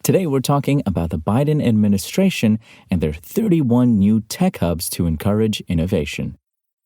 Today, we're talking about the Biden administration and their 31 new tech hubs to encourage innovation.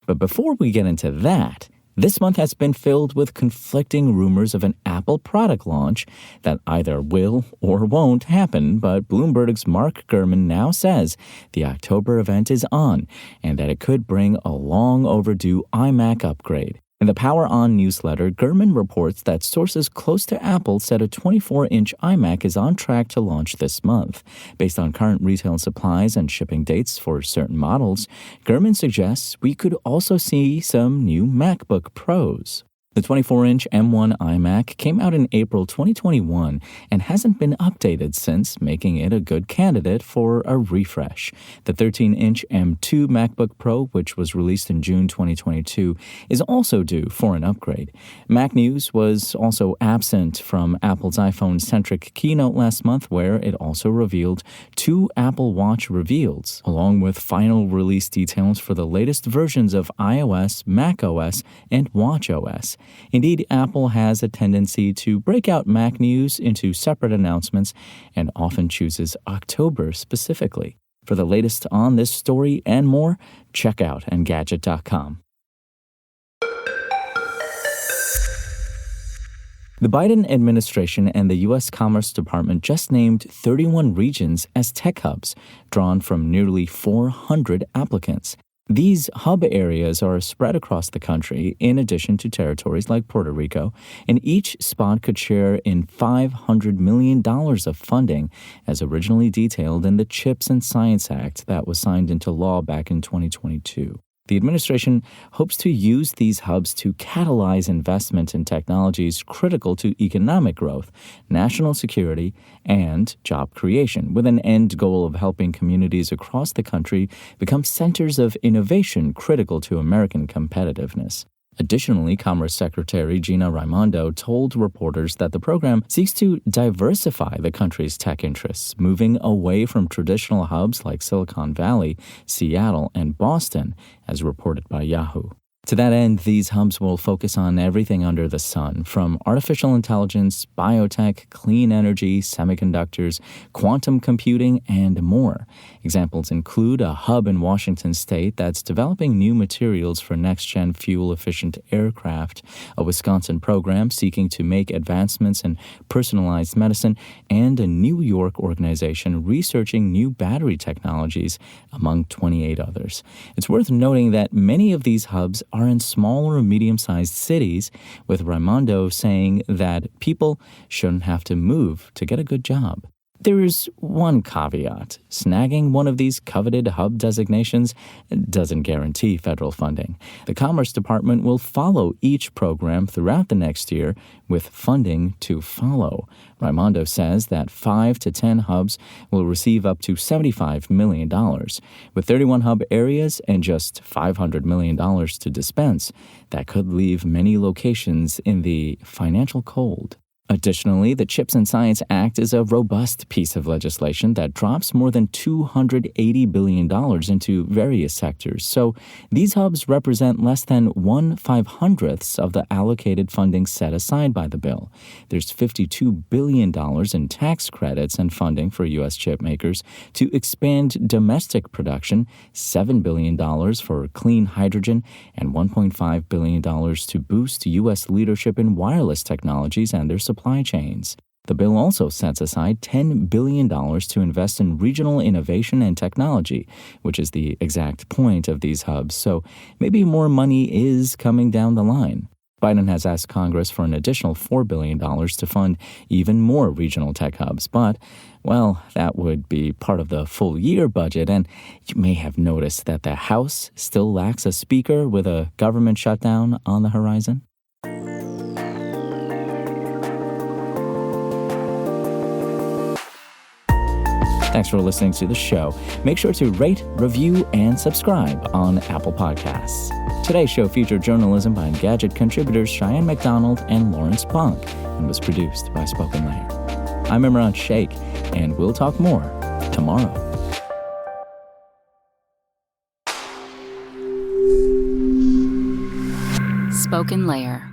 But before we get into that, this month has been filled with conflicting rumors of an Apple product launch that either will or won't happen, but Bloomberg's Mark Gurman now says the October event is on and that it could bring a long overdue iMac upgrade. In the Power On newsletter, Gurman reports that sources close to Apple said a 24-inch iMac is on track to launch this month. Based on current retail supplies and shipping dates for certain models, Gurman suggests we could also see some new MacBook Pros. The 24-inch M1 iMac came out in April 2021 and hasn't been updated since, making it a good candidate for a refresh. The 13-inch M2 MacBook Pro, which was released in June 2022, is also due for an upgrade. Mac News was also absent from Apple's iPhone-centric keynote last month, where it also revealed 2 Apple Watch reveals, along with final release details for the latest versions of iOS, macOS, and watchOS. Indeed, Apple has a tendency to break out Mac news into separate announcements and often chooses October specifically. For the latest on this story and more, check out Engadget.com. The Biden administration and the U.S. Commerce Department just named 31 regions as tech hubs, drawn from nearly 400 applicants. These hub areas are spread across the country, in addition to territories like Puerto Rico, and each spot could share in $500 million of funding, as originally detailed in the CHIPS and Science Act that was signed into law back in 2022. The administration hopes to use these hubs to catalyze investment in technologies critical to economic growth, national security, and job creation, with an end goal of helping communities across the country become centers of innovation critical to American competitiveness. Additionally, Commerce Secretary Gina Raimondo told reporters that the program seeks to diversify the country's tech interests, moving away from traditional hubs like Silicon Valley, Seattle, and Boston, as reported by Yahoo. To that end, these hubs will focus on everything under the sun, from artificial intelligence, biotech, clean energy, semiconductors, quantum computing, and more. Examples include a hub in Washington state that's developing new materials for next-gen fuel-efficient aircraft, a Wisconsin program seeking to make advancements in personalized medicine, and a New York organization researching new battery technologies, among 28 others. It's worth noting that many of these hubs are in small or medium-sized cities, with Raimondo saying that people shouldn't have to move to get a good job. There is one caveat. Snagging one of these coveted hub designations doesn't guarantee federal funding. The Commerce Department will follow each program throughout the next year with funding to follow. Raimondo says that 5 to 10 hubs will receive up to $75 million. With 31 hub areas and just $500 million to dispense, that could leave many locations in the financial cold. Additionally, the CHIPS and Science Act is a robust piece of legislation that drops more than $280 billion into various sectors. So these hubs represent less than 1/500th of the allocated funding set aside by the bill. There's $52 billion in tax credits and funding for U.S. chip makers to expand domestic production, $7 billion for clean hydrogen, and $1.5 billion to boost U.S. leadership in wireless technologies and their supply chains. The bill also sets aside $10 billion to invest in regional innovation and technology, which is the exact point of these hubs, so maybe more money is coming down the line. Biden has asked Congress for an additional $4 billion to fund even more regional tech hubs, but, well, that would be part of the full-year budget, and you may have noticed that the House still lacks a speaker with a government shutdown on the horizon. Thanks for listening to the show. Make sure to rate, review, and subscribe on Apple Podcasts. Today's show featured journalism by Engadget contributors Cheyenne McDonald and Lawrence Punk and was produced by Spoken Layer. I'm Imran Sheikh, and we'll talk more tomorrow. Spoken Layer.